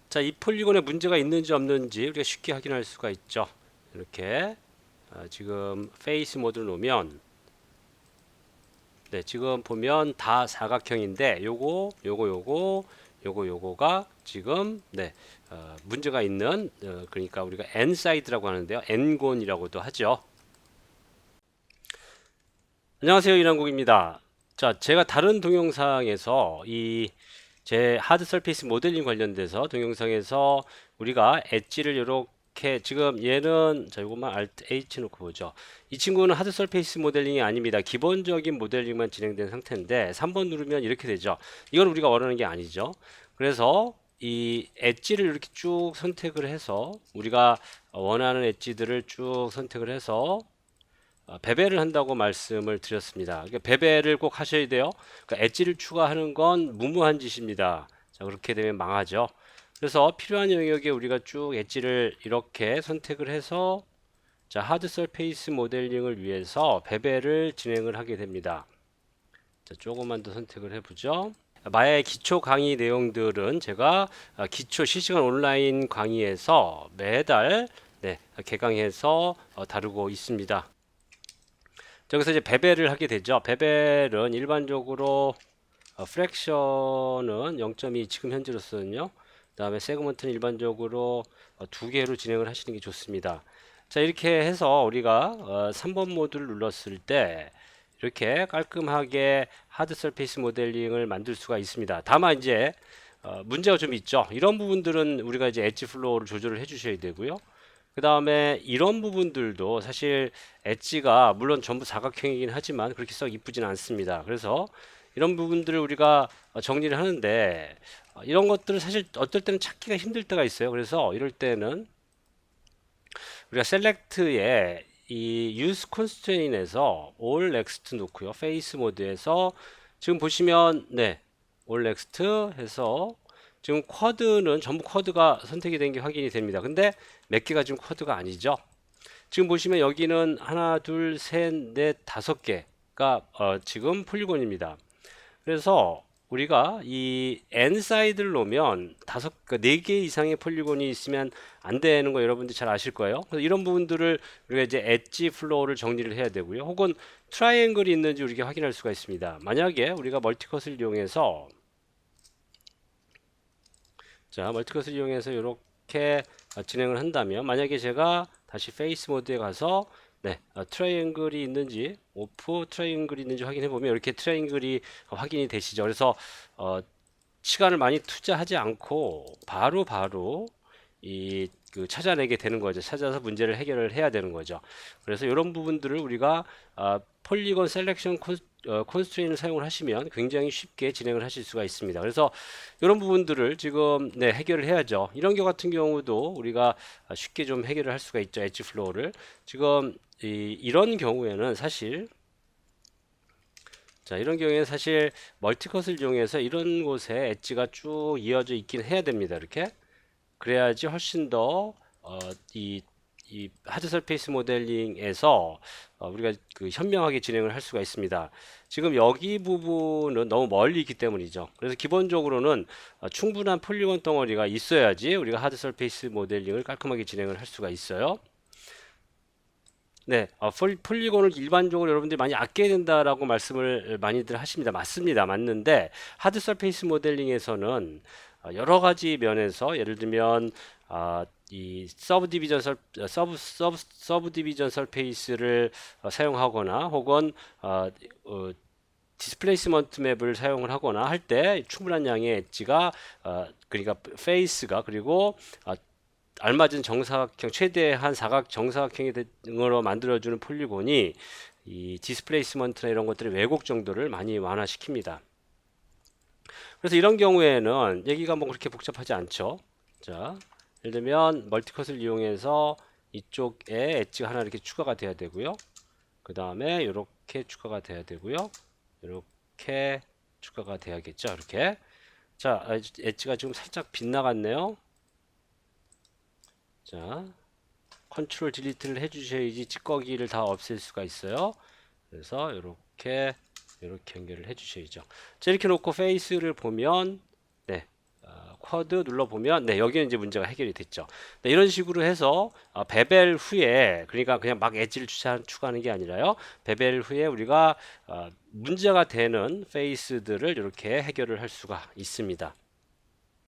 자, 이 폴리곤에 문제가 있는지 없는지 우리가 쉽게 확인할 수가 있죠. 이렇게 지금 페이스 모드를 놓으면 지금 보면 다 사각형인데 요거가 지금 문제가 있는 그러니까 우리가 N 사이드라고 하는데요. N곤이라고도 하죠. 안녕하세요, 이남국입니다. 자, 제가 다른 동영상에서 이 제 하드 서페이스 모델링 관련돼서 동영상에서 우리가 엣지를 이렇게 지금 얘는 자 이것만 Alt H 놓고 보죠. 이 친구는 하드 서페이스 모델링이 아닙니다. 기본적인 모델링만 진행된 상태인데 3번 누르면 이렇게 되죠. 이건 우리가 원하는 게 아니죠. 그래서 이 엣지를 이렇게 쭉 선택을 해서 우리가 원하는 엣지들을 쭉 선택을 해서 배배를 한다고 말씀을 드렸습니다. 그러니까 배배를 꼭 하셔야 돼요. 그러니까 엣지를 추가하는 건 무모한 짓입니다. 자, 그렇게 되면 망하죠. 그래서 필요한 영역에 우리가 쭉 엣지를 이렇게 선택을 해서 자, 하드 서페이스 모델링을 위해서 배배를 진행을 하게 됩니다. 자, 조금만 더 선택을 해보죠. 마야의 기초 강의 내용들은 제가 기초 실시간 온라인 강의에서 매달 개강해서 다루고 있습니다. 여기서 이제 배배를 하게 되죠. 배벨은 일반적으로 프랙션은 0.2 지금 현재로서는요. 그다음에 세그먼트는 일반적으로 두 개로 진행을 하시는 게 좋습니다. 자, 이렇게 해서 우리가 3번 모드를 눌렀을 때 이렇게 깔끔하게 하드 서페이스 모델링을 만들 수가 있습니다. 다만 이제 문제가 좀 있죠. 이런 부분들은 우리가 이제 엣지 플로우를 조절을 해 주셔야 되고요. 그 다음에 이런 부분들도 사실 엣지가 물론 전부 사각형이긴 하지만 그렇게 썩 이쁘진 않습니다. 그래서 이런 부분들을 우리가 정리를 하는데 이런 것들을 사실 어떨 때는 찾기가 힘들 때가 있어요. 그래서 이럴 때는 우리가 셀렉트에 이 use constraint에서 all next 놓고요. face 모드에서 지금 보시면 all next 해서 지금 쿼드는 전부 쿼드가 선택이 된 게 확인이 됩니다. 근데 몇 개가 지금 쿼드가 아니죠. 지금 보시면 여기는 하나, 둘, 셋, 넷, 다섯 개가 지금 폴리곤입니다. 그래서 우리가 이 N 사이드를 놓으면 네 개 이상의 폴리곤이 있으면 안 되는 거 여러분들 잘 아실 거예요. 그래서 이런 부분들을 우리가 이제 엣지 플로우를 정리를 해야 되고요. 혹은 트라이앵글이 있는지 우리가 확인할 수가 있습니다. 만약에 우리가 멀티컷을 이용해서 멀티컷을 이용해서 이렇게 진행을 한다면 만약에 제가 다시 페이스 모드에 가서 트라이앵글이 있는지 오프 트라이앵글이 있는지 확인해 보면 이렇게 트라이앵글이 확인이 되시죠. 그래서 시간을 많이 투자하지 않고 바로 찾아내게 되는 거죠. 찾아서 문제를 해결을 해야 되는 거죠. 그래서 이런 부분들을 우리가 폴리곤 셀렉션 콘스트레인을 사용을 하시면 굉장히 쉽게 진행을 하실 수가 있습니다. 그래서 이런 부분들을 지금 해결을 해야죠. 이런 경우 같은 경우도 우리가 쉽게 좀 해결을 할 수가 있죠. 엣지 플로우를 지금 이런 경우에는 사실 이런 경우에는 사실 멀티컷을 이용해서 이런 곳에 엣지가 쭉 이어져 있긴 해야 됩니다. 이렇게 그래야지 훨씬 더 이 하드 서페이스 모델링에서 우리가 현명하게 진행을 할 수가 있습니다. 지금 여기 부분은 너무 멀리 있기 때문이죠. 그래서 기본적으로는 충분한 폴리곤 덩어리가 있어야지 우리가 하드 서페이스 모델링을 깔끔하게 진행을 할 수가 있어요. 폴리곤을 일반적으로 여러분들이 많이 아껴야 된다라고 말씀을 많이들 하십니다. 맞습니다. 맞는데 하드 서페이스 모델링에서는 여러 가지 면에서 예를 들면 이 서브 디비전 서페이스를 사용하거나 혹은 디스플레이스먼트 맵을 사용을 하거나 할 때 충분한 양의 엣지가 그러니까 페이스가 그리고 알맞은 정사각형 최대한 사각 정사각형으로 만들어주는 폴리곤이 이 디스플레이스먼트나 이런 것들의 왜곡 정도를 많이 완화시킵니다. 그래서 이런 경우에는 얘기가 뭐 그렇게 복잡하지 않죠. 자, 예를 들면 멀티컷을 이용해서 이쪽에 엣지가 하나 이렇게 추가가 돼야 되고요. 그 다음에 이렇게 추가가 돼야 되고요. 이렇게 추가가 돼야겠죠. 이렇게. 자, 엣지가 지금 살짝 빗나갔네요. 자, 컨트롤 딜리트를 해주셔야지 찌꺼기를 다 없앨 수가 있어요. 그래서 이렇게 연결을 해주셔야죠. 자, 이렇게 놓고 페이스를 보면 쿼드 눌러보면 네, 여기는 이제 문제가 해결이 됐죠. 네, 이런 식으로 해서 베벨 후에 그러니까 그냥 막 엣지를 추가하는 게 아니라요. 베벨 후에 우리가 문제가 되는 페이스들을 이렇게 해결을 할 수가 있습니다.